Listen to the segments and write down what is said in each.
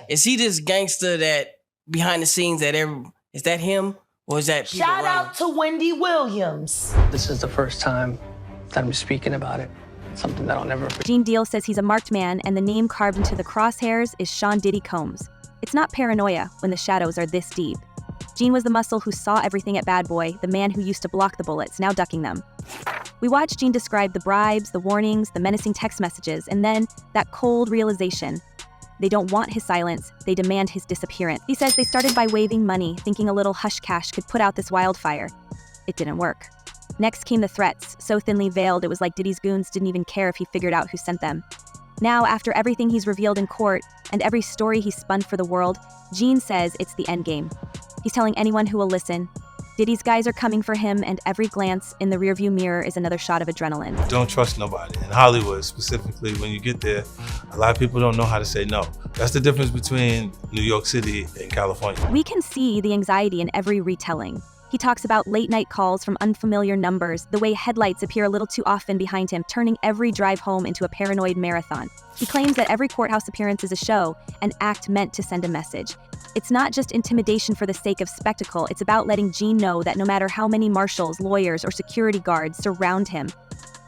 Is he this gangster that behind the scenes is that him? Or is that people Shout out to Wendy Williams. This is the first time that I'm speaking about it. Something that I'll never forget. Gene Deal says he's a marked man, and the name carved into the crosshairs is Sean Diddy Combs. It's not paranoia when the shadows are this deep. Gene was the muscle who saw everything at Bad Boy, the man who used to block the bullets, now ducking them. We watched Gene describe the bribes, the warnings, the menacing text messages, and then that cold realization. They don't want his silence, they demand his disappearance. He says they started by waving money, thinking a little hush cash could put out this wildfire. It didn't work. Next came the threats, so thinly veiled it was like Diddy's goons didn't even care if he figured out who sent them. Now, after everything he's revealed in court and every story he's spun for the world, Gene says it's the endgame. He's telling anyone who will listen. Diddy's guys are coming for him, and every glance in the rearview mirror is another shot of adrenaline. Don't trust nobody. In Hollywood, specifically, when you get there, a lot of people don't know how to say no. That's the difference between New York City and California. We can see the anxiety in every retelling. He talks about late-night calls from unfamiliar numbers, the way headlights appear a little too often behind him, turning every drive home into a paranoid marathon. He claims that every courthouse appearance is a show, an act meant to send a message. It's not just intimidation for the sake of spectacle, it's about letting Gene know that no matter how many marshals, lawyers, or security guards surround him,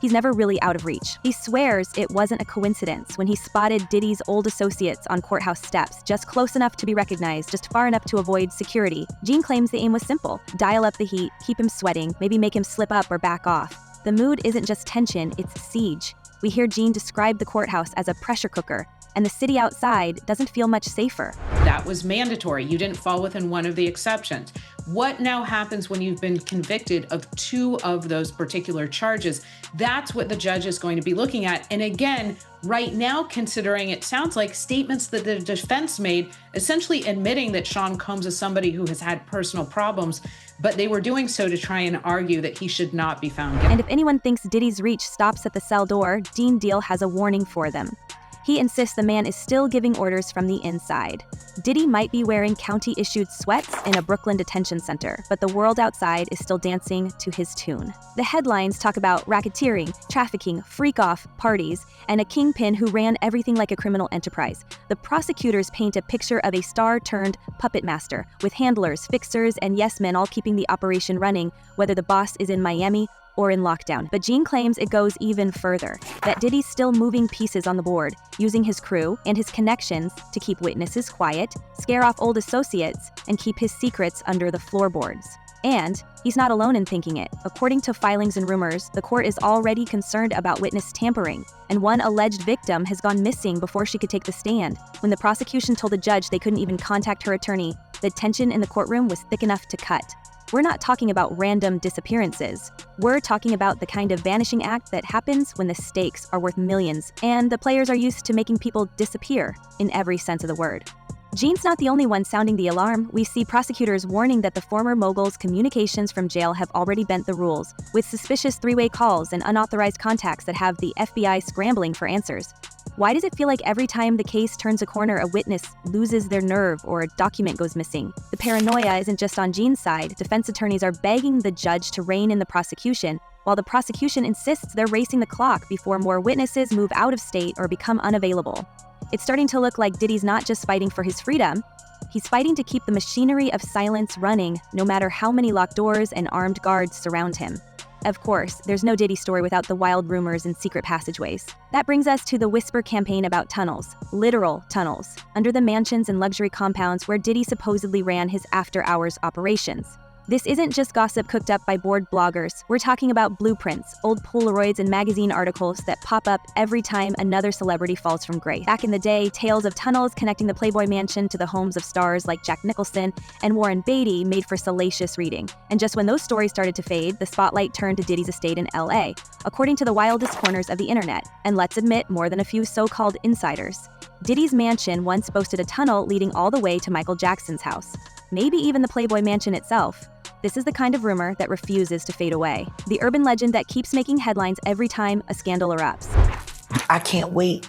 he's never really out of reach. He swears it wasn't a coincidence when he spotted Diddy's old associates on courthouse steps, just close enough to be recognized, just far enough to avoid security. Gene claims the aim was simple: dial up the heat, keep him sweating, maybe make him slip up or back off. The mood isn't just tension, it's siege. We hear Gene describe the courthouse as a pressure cooker, and the city outside doesn't feel much safer. That was mandatory. You didn't fall within one of the exceptions. What now happens when you've been convicted of 2 of those particular charges? That's what the judge is going to be looking at. And again, right now, considering it sounds like statements that the defense made, essentially admitting that Sean Combs is somebody who has had personal problems, but they were doing so to try and argue that he should not be found guilty. And if anyone thinks Diddy's reach stops at the cell door, Gene Deal has a warning for them. He insists the man is still giving orders from the inside. Diddy might be wearing county-issued sweats in a Brooklyn detention center, but the world outside is still dancing to his tune. The headlines talk about racketeering, trafficking, freak-off, parties, and a kingpin who ran everything like a criminal enterprise. The prosecutors paint a picture of a star-turned-puppet master, with handlers, fixers, and yes-men all keeping the operation running, whether the boss is in Miami or in lockdown. But Gene claims it goes even further, that Diddy's still moving pieces on the board, using his crew and his connections to keep witnesses quiet, scare off old associates, and keep his secrets under the floorboards. And he's not alone in thinking it. According to filings and rumors, the court is already concerned about witness tampering, and one alleged victim has gone missing before she could take the stand. When the prosecution told the judge they couldn't even contact her attorney, the tension in the courtroom was thick enough to cut. We're not talking about random disappearances. We're talking about the kind of vanishing act that happens when the stakes are worth millions, and the players are used to making people disappear, in every sense of the word. Gene's not the only one sounding the alarm. We see prosecutors warning that the former mogul's communications from jail have already bent the rules, with suspicious three-way calls and unauthorized contacts that have the FBI scrambling for answers. Why does it feel like every time the case turns a corner, a witness loses their nerve or a document goes missing? The paranoia isn't just on Gene's side. Defense attorneys are begging the judge to rein in the prosecution, while the prosecution insists they're racing the clock before more witnesses move out of state or become unavailable. It's starting to look like Diddy's not just fighting for his freedom, he's fighting to keep the machinery of silence running, no matter how many locked doors and armed guards surround him. Of course, there's no Diddy story without the wild rumors and secret passageways. That brings us to the whisper campaign about tunnels, literal tunnels, under the mansions and luxury compounds where Diddy supposedly ran his after-hours operations. This isn't just gossip cooked up by bored bloggers. We're talking about blueprints, old Polaroids, and magazine articles that pop up every time another celebrity falls from grace. Back in the day, tales of tunnels connecting the Playboy Mansion to the homes of stars like Jack Nicholson and Warren Beatty made for salacious reading. And just when those stories started to fade, the spotlight turned to Diddy's estate in LA, according to the wildest corners of the internet. And let's admit, more than a few so-called insiders. Diddy's mansion once boasted a tunnel leading all the way to Michael Jackson's house. Maybe even the Playboy Mansion itself. This is the kind of rumor that refuses to fade away. The urban legend that keeps making headlines every time a scandal erupts. I can't wait.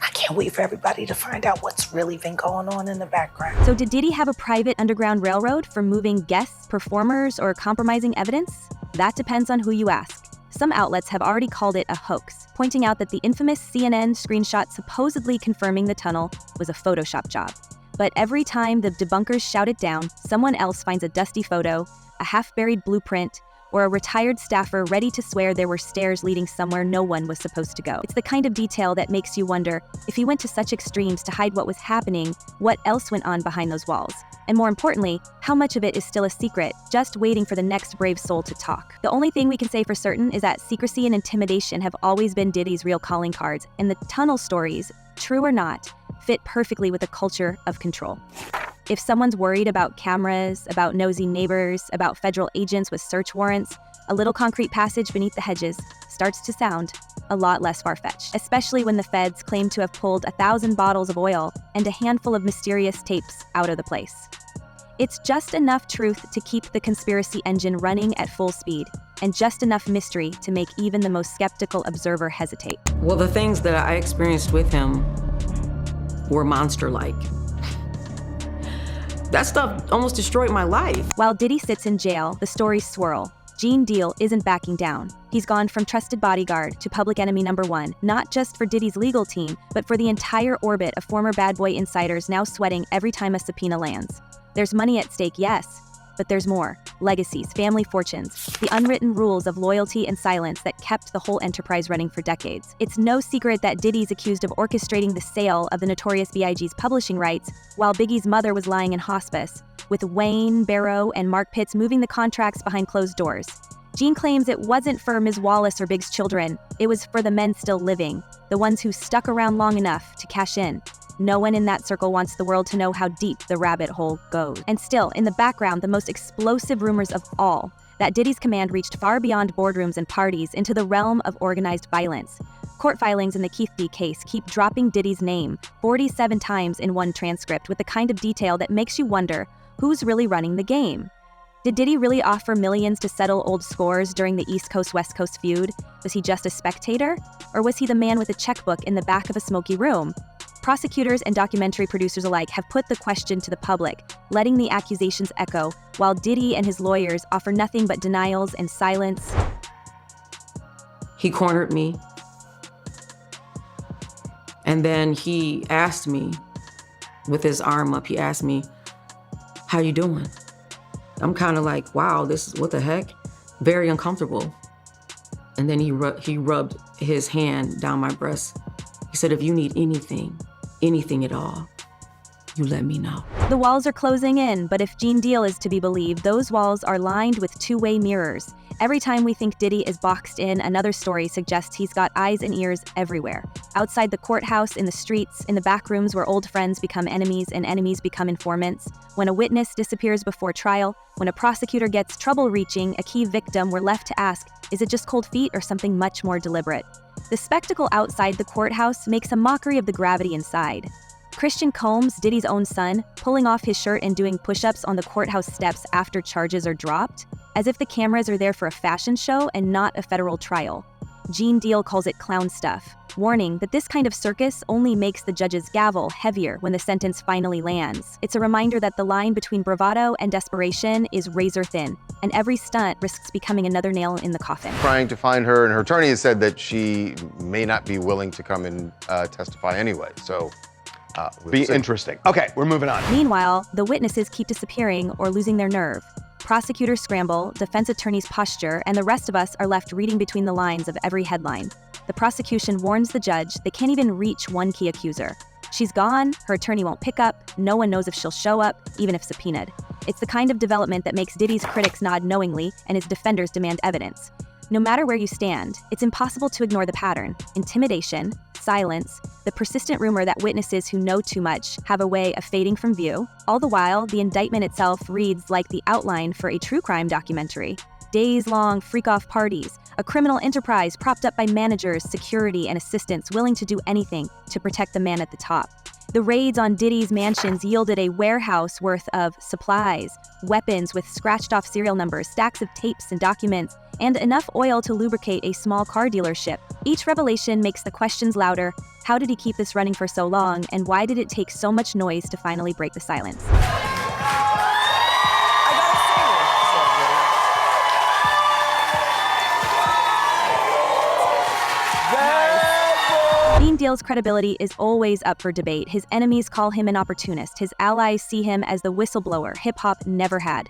I can't wait for everybody to find out what's really been going on in the background. So did Diddy have a private underground railroad for moving guests, performers, or compromising evidence? That depends on who you ask. some outlets have already called it a hoax, pointing out that the infamous CNN screenshot supposedly confirming the tunnel was a Photoshop job. But every time the debunkers shout it down, someone else finds a dusty photo, a half-buried blueprint, or a retired staffer ready to swear there were stairs leading somewhere no one was supposed to go. It's the kind of detail that makes you wonder, if he went to such extremes to hide what was happening, what else went on behind those walls? And more importantly, how much of it is still a secret, just waiting for the next brave soul to talk? The only thing we can say for certain is that secrecy and intimidation have always been Diddy's real calling cards, and the tunnel stories, true or not, fit perfectly with the culture of control. If someone's worried about cameras, about nosy neighbors, about federal agents with search warrants, a little concrete passage beneath the hedges starts to sound a lot less far-fetched, especially when the feds claim to have pulled 1,000 bottles of oil and a handful of mysterious tapes out of the place. It's just enough truth to keep the conspiracy engine running at full speed, and just enough mystery to make even the most skeptical observer hesitate. Well, the things that I experienced with him were monster-like. That stuff almost destroyed my life. While Diddy sits in jail, the stories swirl. Gene Deal isn't backing down. He's gone from trusted bodyguard to public enemy number one, not just for Diddy's legal team, but for the entire orbit of former bad boy insiders now sweating every time a subpoena lands. There's money at stake, yes, but there's more. Legacies, family fortunes, the unwritten rules of loyalty and silence that kept the whole enterprise running for decades. It's no secret that Diddy's accused of orchestrating the sale of the Notorious B.I.G.'s publishing rights while Biggie's mother was lying in hospice, with Wayne, Barrow, and Mark Pitts moving the contracts behind closed doors. Gene claims it wasn't for Ms. Wallace or Big's children, it was for the men still living, the ones who stuck around long enough to cash in. No one in that circle wants the world to know how deep the rabbit hole goes. And still, in the background, the most explosive rumors of all, that Diddy's command reached far beyond boardrooms and parties into the realm of organized violence. Court filings in the Keith B case keep dropping Diddy's name 47 times in one transcript with the kind of detail that makes you wonder, who's really running the game? Did Diddy really offer millions to settle old scores during the East Coast-West Coast feud? Was he just a spectator? Or was he the man with a checkbook in the back of a smoky room? Prosecutors and documentary producers alike have put the question to the public, letting the accusations echo, while Diddy and his lawyers offer nothing but denials and silence. He cornered me. And then he asked me, with his arm up, he asked me, "How you doing?" I'm kind of like, wow, this is, what the heck? Very uncomfortable. And then he rubbed his hand down my breast. He said, "If you need anything at all, you let me know." The walls are closing in, but if Gene Deal is to be believed, those walls are lined with two-way mirrors. Every time we think Diddy is boxed in, another story suggests he's got eyes and ears everywhere. Outside the courthouse, in the streets, in the back rooms where old friends become enemies and enemies become informants. When a witness disappears before trial, when a prosecutor gets trouble reaching a key victim, we're left to ask, is it just cold feet or something much more deliberate? The spectacle outside the courthouse makes a mockery of the gravity inside. Christian Combs, Diddy's own son, pulling off his shirt and doing push-ups on the courthouse steps after charges are dropped, as if the cameras are there for a fashion show and not a federal trial. Gene Deal calls it clown stuff, warning that this kind of circus only makes the judge's gavel heavier when the sentence finally lands. It's a reminder that the line between bravado and desperation is razor thin, and every stunt risks becoming another nail in the coffin. Trying to find her, and her attorney has said that she may not be willing to come and testify anyway, so be interesting. Okay, we're moving on. Meanwhile, the witnesses keep disappearing or losing their nerve. Prosecutors scramble, defense attorneys posture, and the rest of us are left reading between the lines of every headline. The prosecution warns the judge they can't even reach one key accuser. She's gone, her attorney won't pick up, no one knows if she'll show up, even if subpoenaed. It's the kind of development that makes Diddy's critics nod knowingly and his defenders demand evidence. No matter where you stand, it's impossible to ignore the pattern: intimidation, silence, the persistent rumor that witnesses who know too much have a way of fading from view. All the while, the indictment itself reads like the outline for a true crime documentary. Days-long freak-off parties, a criminal enterprise propped up by managers, security, and assistants willing to do anything to protect the man at the top. The raids on Diddy's mansions yielded a warehouse worth of supplies, weapons with scratched-off serial numbers, stacks of tapes and documents, and enough oil to lubricate a small car dealership. Each revelation makes the questions louder. How did he keep this running for so long, and why did it take so much noise to finally break the silence? Deal's credibility is always up for debate. His enemies call him an opportunist. His allies see him as the whistleblower hip-hop never had.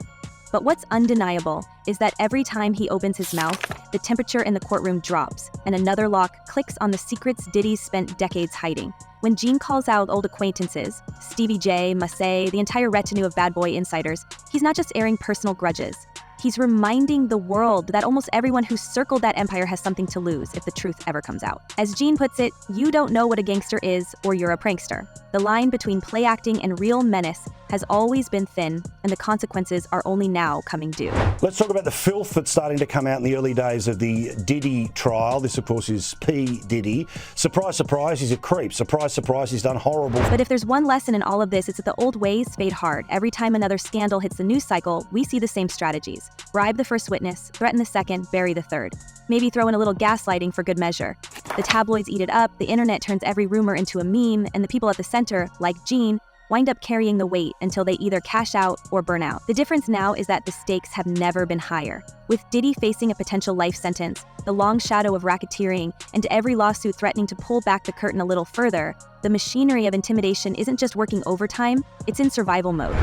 But what's undeniable is that every time he opens his mouth, the temperature in the courtroom drops, and another lock clicks on the secrets Diddy spent decades hiding. When Gene calls out old acquaintances, Stevie J, Massey, the entire retinue of bad boy insiders, he's not just airing personal grudges. He's reminding the world that almost everyone who circled that empire has something to lose if the truth ever comes out. As Gene puts it, you don't know what a gangster is or you're a prankster. The line between play acting and real menace has always been thin, and the consequences are only now coming due. Let's talk about the filth that's starting to come out in the early days of the Diddy trial. This, of course, is P. Diddy. Surprise, surprise, he's a creep. Surprise, surprise, he's done horrible. But if there's one lesson in all of this, it's that the old ways fade hard. Every time another scandal hits the news cycle, we see the same strategies. Bribe the first witness, threaten the second, bury the third. Maybe throw in a little gaslighting for good measure. The tabloids eat it up, the internet turns every rumor into a meme, and the people at the center, like Gene, wind up carrying the weight until they either cash out or burn out. The difference now is that the stakes have never been higher. With Diddy facing a potential life sentence, the long shadow of racketeering, and every lawsuit threatening to pull back the curtain a little further, the machinery of intimidation isn't just working overtime, it's in survival mode.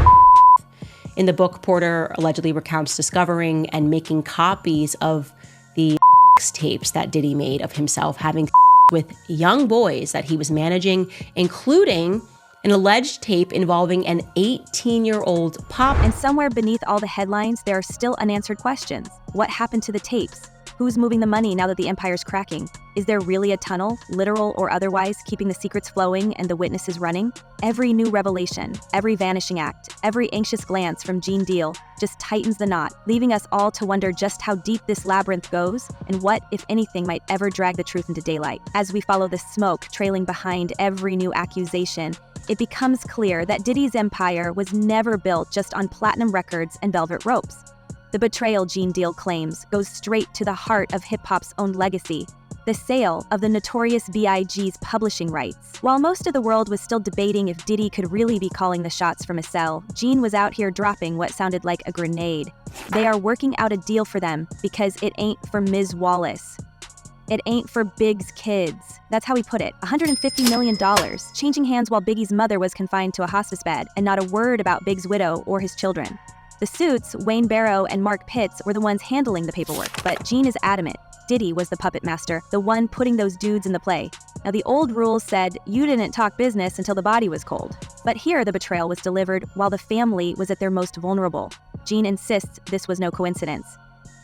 In the book, Porter allegedly recounts discovering and making copies of the tapes that Diddy made of himself having with young boys that he was managing, including an alleged tape involving an 18-year-old pop. And somewhere beneath all the headlines, there are still unanswered questions. What happened to the tapes? Who's moving the money now that the empire's cracking? Is there really a tunnel, literal or otherwise, keeping the secrets flowing and the witnesses running? Every new revelation, every vanishing act, every anxious glance from Gene Deal just tightens the knot, leaving us all to wonder just how deep this labyrinth goes and what, if anything, might ever drag the truth into daylight. As we follow the smoke trailing behind every new accusation, it becomes clear that Diddy's empire was never built just on platinum records and velvet ropes. The betrayal Gene Deal claims goes straight to the heart of hip-hop's own legacy, the sale of the notorious B.I.G.'s publishing rights. While most of the world was still debating if Diddy could really be calling the shots from a cell, Gene was out here dropping what sounded like a grenade. They are working out a deal for them because it ain't for Ms. Wallace. It ain't for Big's kids. That's how he put it. $150 million, changing hands while Biggie's mother was confined to a hospice bed, and not a word about Big's widow or his children. The suits, Wayne Barrow and Mark Pitts, were the ones handling the paperwork, but Gene is adamant. Diddy was the puppet master, the one putting those dudes in the play. Now, the old rules said you didn't talk business until the body was cold. But here, the betrayal was delivered while the family was at their most vulnerable. Gene insists this was no coincidence.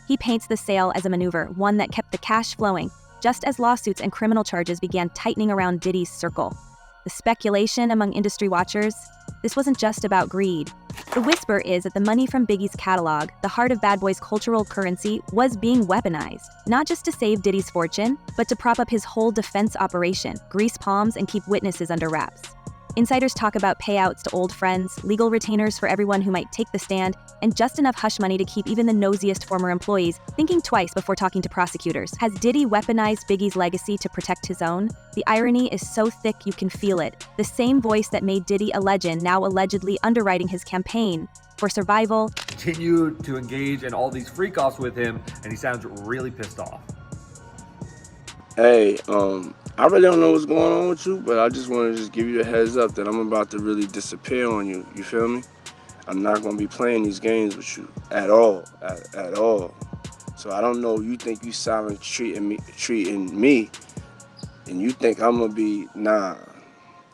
He paints the sale as a maneuver, one that kept the cash flowing, just as lawsuits and criminal charges began tightening around Diddy's circle. The speculation among industry watchers, this wasn't just about greed. The whisper is that the money from Biggie's catalog, the heart of Bad Boy's cultural currency, was being weaponized, not just to save Diddy's fortune, but to prop up his whole defense operation, grease palms, and keep witnesses under wraps. Insiders talk about payouts to old friends, legal retainers for everyone who might take the stand, and just enough hush money to keep even the nosiest former employees thinking twice before talking to prosecutors. Has Diddy weaponized Biggie's legacy to protect his own? The irony is so thick you can feel it. The same voice that made Diddy a legend now allegedly underwriting his campaign for survival. Continue to engage in all these freak-offs with him, and he sounds really pissed off. Hey, I really don't know what's going on with you, but I just want to just give you a heads up that I'm about to really disappear on you. You feel me? I'm not going to be playing these games with you at all, at all. So I don't know, you think you silent treating me, and you think I'm going to be, nah.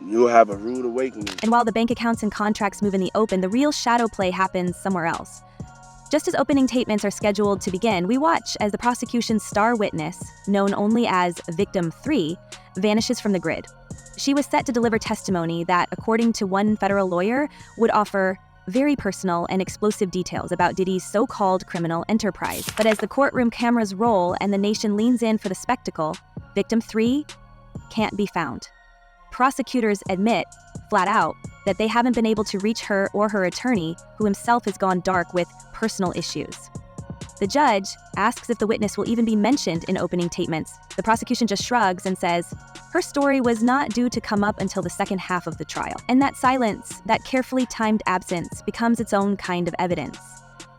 You'll have a rude awakening. And while the bank accounts and contracts move in the open, the real shadow play happens somewhere else. Just as opening statements are scheduled to begin, we watch as the prosecution's star witness, known only as Victim 3, vanishes from the grid. She was set to deliver testimony that, according to one federal lawyer, would offer very personal and explosive details about Diddy's so-called criminal enterprise. But as the courtroom cameras roll and the nation leans in for the spectacle, Victim 3 can't be found. Prosecutors admit, flat out, that they haven't been able to reach her or her attorney, who himself has gone dark with personal issues. The judge asks if the witness will even be mentioned in opening statements. The prosecution just shrugs and says, her story was not due to come up until the second half of the trial. And that silence, that carefully timed absence, becomes its own kind of evidence.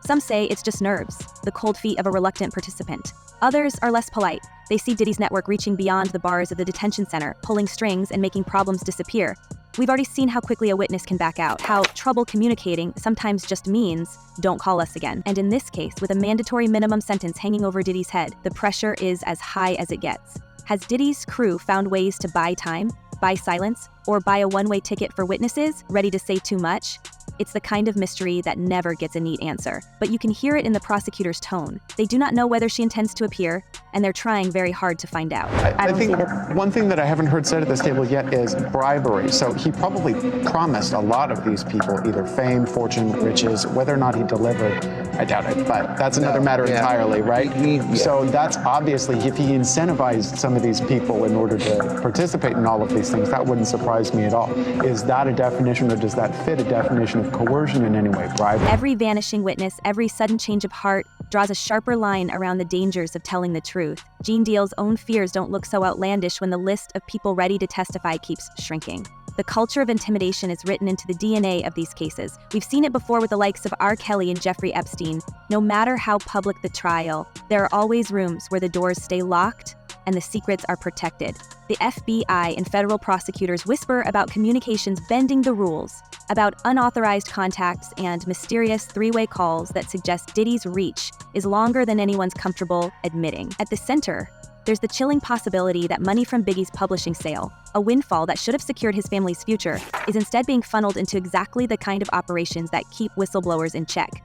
Some say it's just nerves, the cold feet of a reluctant participant. Others are less polite. They see Diddy's network reaching beyond the bars of the detention center, pulling strings and making problems disappear. We've already seen how quickly a witness can back out, how trouble communicating sometimes just means, don't call us again. And in this case, with a mandatory minimum sentence hanging over Diddy's head, the pressure is as high as it gets. Has Diddy's crew found ways to buy time, buy silence, or buy a one-way ticket for witnesses ready to say too much? It's the kind of mystery that never gets a neat answer, but you can hear it in the prosecutor's tone. They do not know whether she intends to appear, and they're trying very hard to find out. I think one thing that I haven't heard said at this table yet is bribery. So he probably promised a lot of these people either fame, fortune, riches. Whether or not he delivered, I doubt it, but that's another matter entirely, right? So that's obviously, if he incentivized some of these people in order to participate in all of these things, that wouldn't surprise me at all. Is that a definition, or does that fit a definition of coercion in any way, bribery? Every vanishing witness, every sudden change of heart, draws a sharper line around the dangers of telling the truth. Gene Deal's own fears don't look so outlandish when the list of people ready to testify keeps shrinking. The culture of intimidation is written into the DNA of these cases. We've seen it before with the likes of R. Kelly and Jeffrey Epstein. No matter how public the trial, there are always rooms where the doors stay locked and the secrets are protected. The FBI and federal prosecutors whisper about communications bending the rules, about unauthorized contacts and mysterious three-way calls that suggest Diddy's reach is longer than anyone's comfortable admitting. At the center, there's the chilling possibility that money from Biggie's publishing sale, a windfall that should have secured his family's future, is instead being funneled into exactly the kind of operations that keep whistleblowers in check.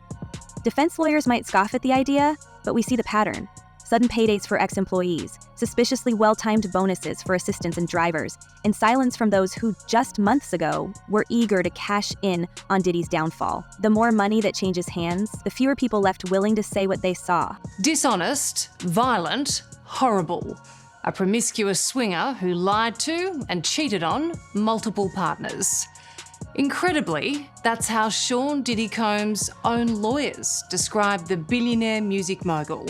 Defense lawyers might scoff at the idea, but we see the pattern. Sudden paydays for ex-employees, suspiciously well-timed bonuses for assistants and drivers, and silence from those who just months ago were eager to cash in on Diddy's downfall. The more money that changes hands, the fewer people left willing to say what they saw. Dishonest, violent, horrible. A promiscuous swinger who lied to and cheated on multiple partners. Incredibly, that's how Sean Diddy Combs' own lawyers describe the billionaire music mogul,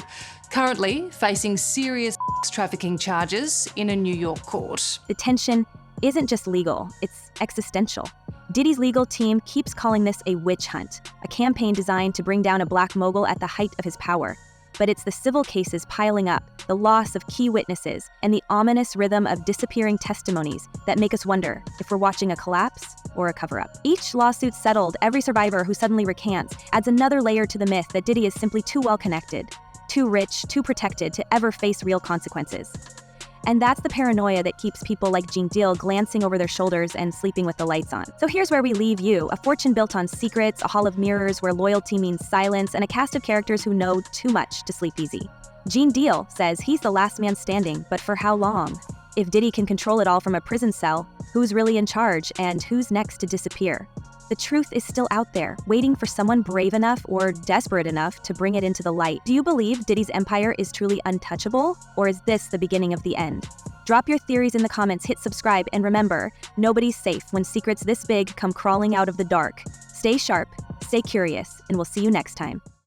currently facing serious trafficking charges in a New York court. The tension isn't just legal, it's existential. Diddy's legal team keeps calling this a witch hunt, a campaign designed to bring down a black mogul at the height of his power. But it's the civil cases piling up, the loss of key witnesses, and the ominous rhythm of disappearing testimonies that make us wonder if we're watching a collapse or a cover-up. Each lawsuit settled, every survivor who suddenly recants adds another layer to the myth that Diddy is simply too well connected, too rich, too protected to ever face real consequences. And that's the paranoia that keeps people like Gene Deal glancing over their shoulders and sleeping with the lights on. So here's where we leave you, a fortune built on secrets, a hall of mirrors where loyalty means silence, and a cast of characters who know too much to sleep easy. Gene Deal says he's the last man standing, but for how long? If Diddy can control it all from a prison cell, who's really in charge and who's next to disappear? The truth is still out there, waiting for someone brave enough or desperate enough to bring it into the light. Do you believe Diddy's empire is truly untouchable, or is this the beginning of the end? Drop your theories in the comments, hit subscribe, and remember, nobody's safe when secrets this big come crawling out of the dark. Stay sharp, stay curious, and we'll see you next time.